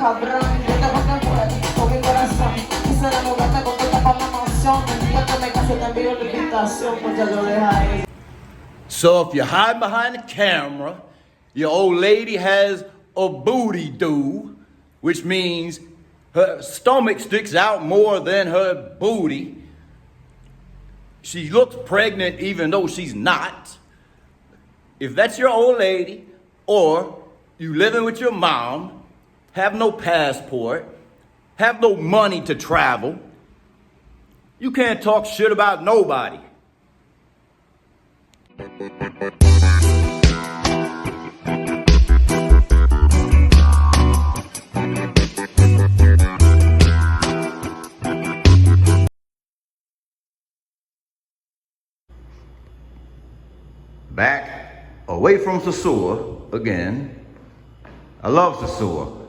cabrón, yo te pongo con mi corazón. Quisiera mudarte con tu tapa una emoción. El día que me case te envío la invitación, pues ya lo deja ahí. So if you hide behind the camera, your old lady has a booty do, which means her stomach sticks out more than her booty. She looks pregnant even though she's not. If that's your old lady, or you living with your mom, have no passport, have no money to travel, you can't talk shit about nobody. Back away from Sosua again. I love Sosua,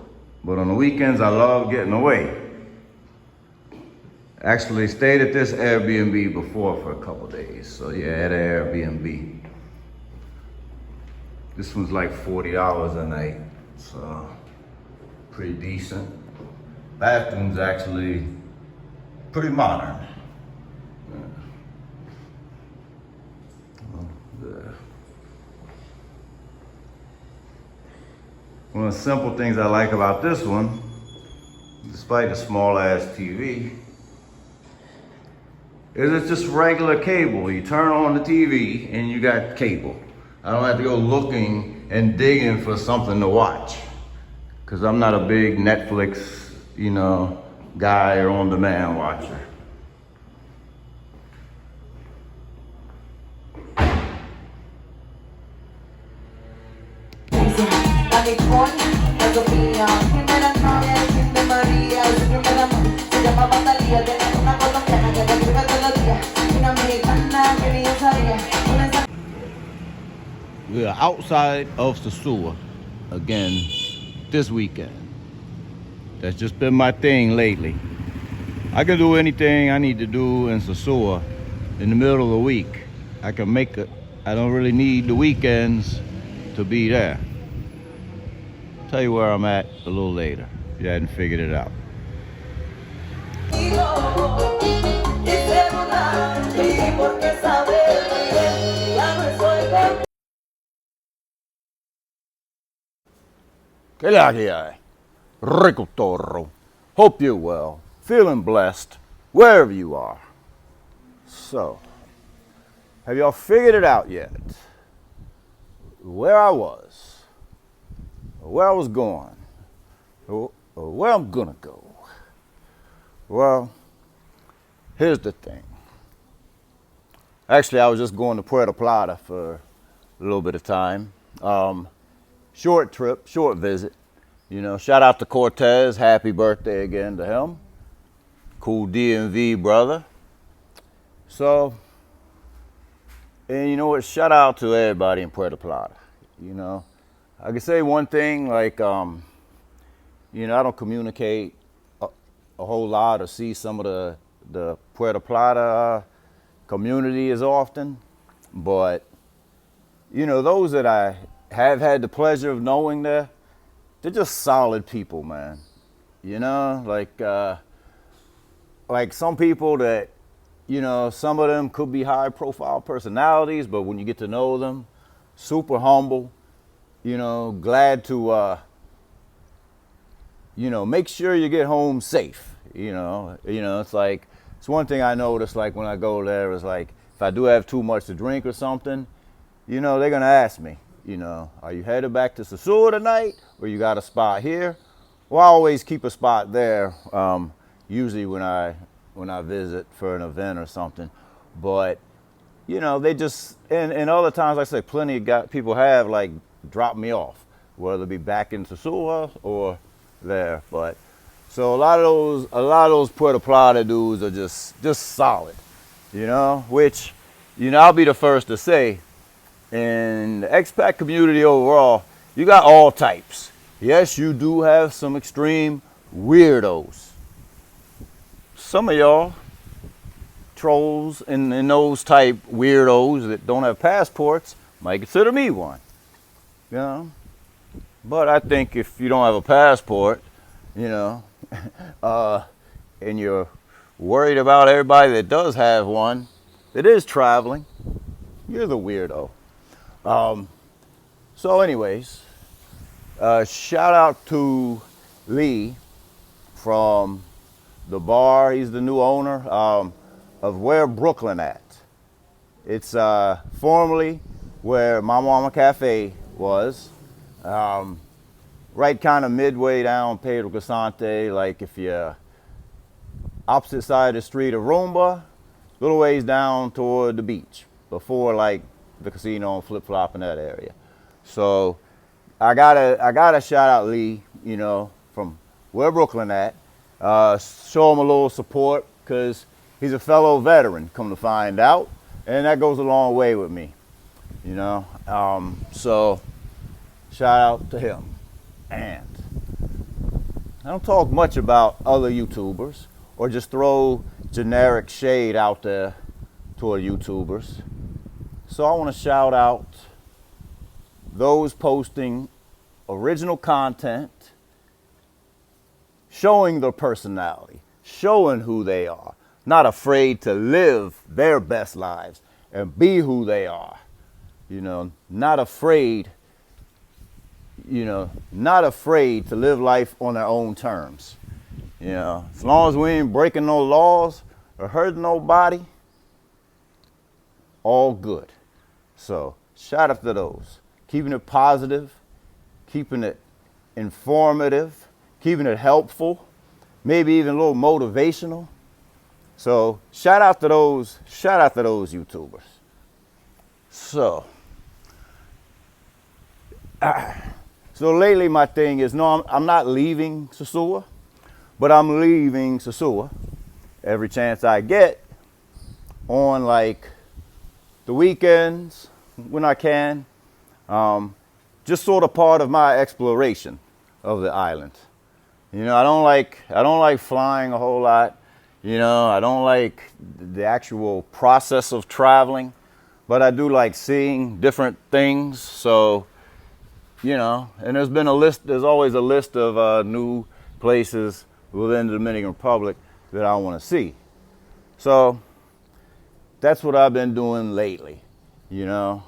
but on the weekends I love getting away. Actually stayed at this Airbnb before for a couple days, so yeah, at an Airbnb. This one's like $40 a night, so pretty decent. Bathroom's actually pretty modern. One of the simple things I like about this one, despite the small ass TV, is it's just regular cable. You turn on the TV and you got cable. I don't have to go looking and digging for something to watch, because I'm not a big Netflix, guy or on-demand watcher. We are outside of Sosua again this weekend. That's just been my thing lately. I can do anything I need to do in Sosua in the middle of the week. I can make it. I don't really need the weekends to be there. I'll tell you where I'm at a little later if you hadn't figured it out. ¿Qué la que hay? Rico.toro. Hope you're well, feeling blessed, wherever you are. So, have y'all figured it out yet? Where I was, or where I was going, or where I'm gonna go? Well, here's the thing. Actually, I was just going to Puerto Plata for a little bit of time. Short trip, short visit. Shout out to Cortez. Happy birthday again to him. Cool DMV brother. So, and you know what? Shout out to everybody in Puerto Plata. I can say one thing, like, I don't communicate a whole lot or see some of the Puerto Plata community as often, but those that I have had the pleasure of knowing there, they're just solid people, man. Like some people that, some of them could be high profile personalities, but when you get to know them, super humble, glad to, make sure you get home safe. It's like, it's one thing I noticed, like when I go there, is like, if I do have too much to drink or something, they're gonna ask me, are you headed back to Sosua tonight, or you got a spot here? Well, I always keep a spot there, usually when I visit for an event or something. But, they just, and other times, like I say, plenty of people have, like, dropped me off, whether it be back in Sosua or there. But, so a lot of those Puerto Plata dudes are just solid, which, I'll be the first to say, in the expat community overall, you got all types. Yes, you do have some extreme weirdos. Some of y'all trolls and those type weirdos that don't have passports might consider me one. But I think if you don't have a passport, you know, and you're worried about everybody that does have one, that is traveling, you're the weirdo. So anyways, shout out to Lee from the bar. He's the new owner of Where Brooklyn At. It's formerly where My Mama Cafe was. Right kind of midway down Pedro Casante, like if you're opposite side of the street of Roomba, little ways down toward the beach, before like the casino and Flip Flop in that area. So I gotta shout out Lee, you know, from Where Brooklyn At. Show him a little support because he's a fellow veteran, come to find out, and that goes a long way with me, you know. So shout out to him. And I don't talk much about other YouTubers or just throw generic shade out there toward YouTubers. So I want to shout out those posting original content, showing their personality, showing who they are, not afraid to live their best lives and be who they are. You know, not afraid to live life on their own terms. You know, as long as we ain't breaking no laws or hurting nobody, all good. So shout out to those. Keeping it positive, keeping it informative, keeping it helpful, maybe even a little motivational. So shout out to those YouTubers. So lately my thing is, no, I'm not leaving Sosua, but I'm leaving Sosua every chance I get on like the weekends when I can. Just sort of part of my exploration of the island. You know, I don't like flying a whole lot. You know, I don't like the actual process of traveling, but I do like seeing different things. So, you know, and there's always a list of new places within the Dominican Republic that I want to see. So that's what I've been doing lately, you know.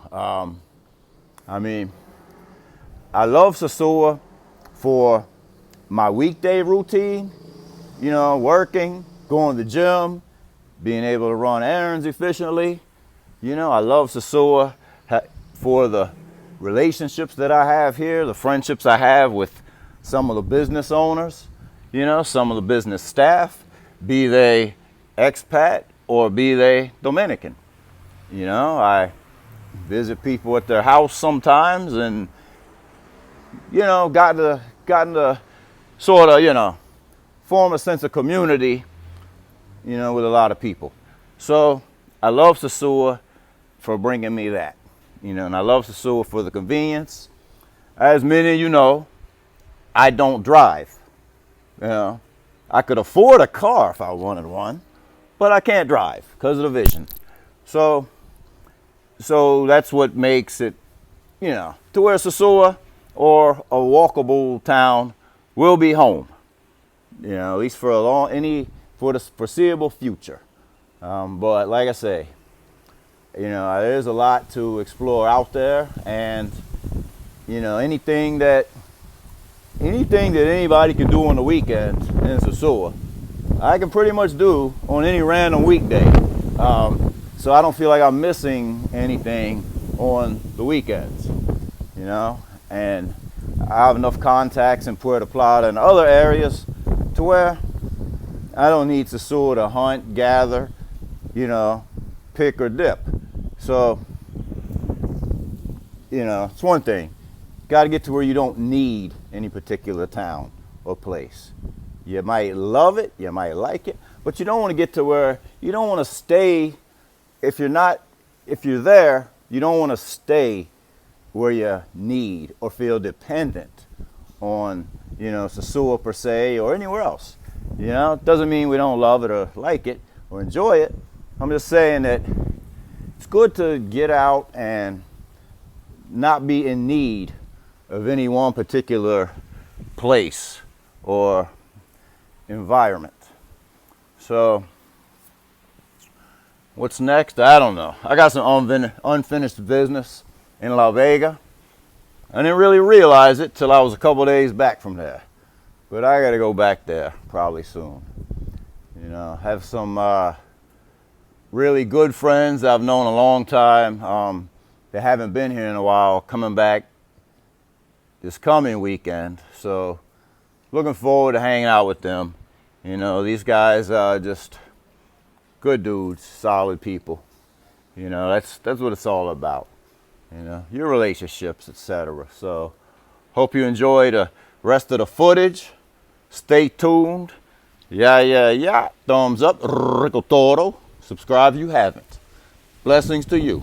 I mean, I love Sosua for my weekday routine, you know, working, going to the gym, being able to run errands efficiently. You know, I love Sosua for the relationships that I have here, the friendships I have with some of the business owners, you know, some of the business staff, be they expat or be they Dominican. You know, I visit people at their house sometimes and, you know, gotten to sort of, you know, form a sense of community, you know, with a lot of people. So I love Sosua for bringing me that, you know, and I love Sosua for the convenience. As many of you know, I don't drive. You know, I could afford a car if I wanted one, but I can't drive because of the vision. So that's what makes it, you know, to where Sosua or a walkable town will be home. You know, at least for the foreseeable future. But like I say, you know, there's a lot to explore out there, and you know, anything that anybody can do on the weekend in Sosua, I can pretty much do on any random weekday. So I don't feel like I'm missing anything on the weekends, you know. And I have enough contacts in Puerto Plata and other areas to where I don't need Sosua to hunt, gather, you know, pick or dip. So, you know, it's one thing. Got to get to where you don't need any particular town or place. You might love it, you might like it, but you don't want to get to where you don't want to stay. If you're there, you don't want to stay where you need or feel dependent on, you know, Sosua per se or anywhere else. You know, it doesn't mean we don't love it or like it or enjoy it. I'm just saying that it's good to get out and not be in need of any one particular place or environment. So what's next? I don't know. I got some unfinished business in La Vega. I didn't really realize it till I was a couple days back from there. But I got to go back there probably soon. You know, have some really good friends I've known a long time. They haven't been here in a while, coming back this coming weekend. So looking forward to hanging out with them. You know, these guys are just good dudes, solid people. You know, that's what it's all about. You know, your relationships, etc. So hope you enjoy the rest of the footage. Stay tuned. Yeah. Thumbs up. Rico.t.toro. Subscribe if you haven't. Blessings to you.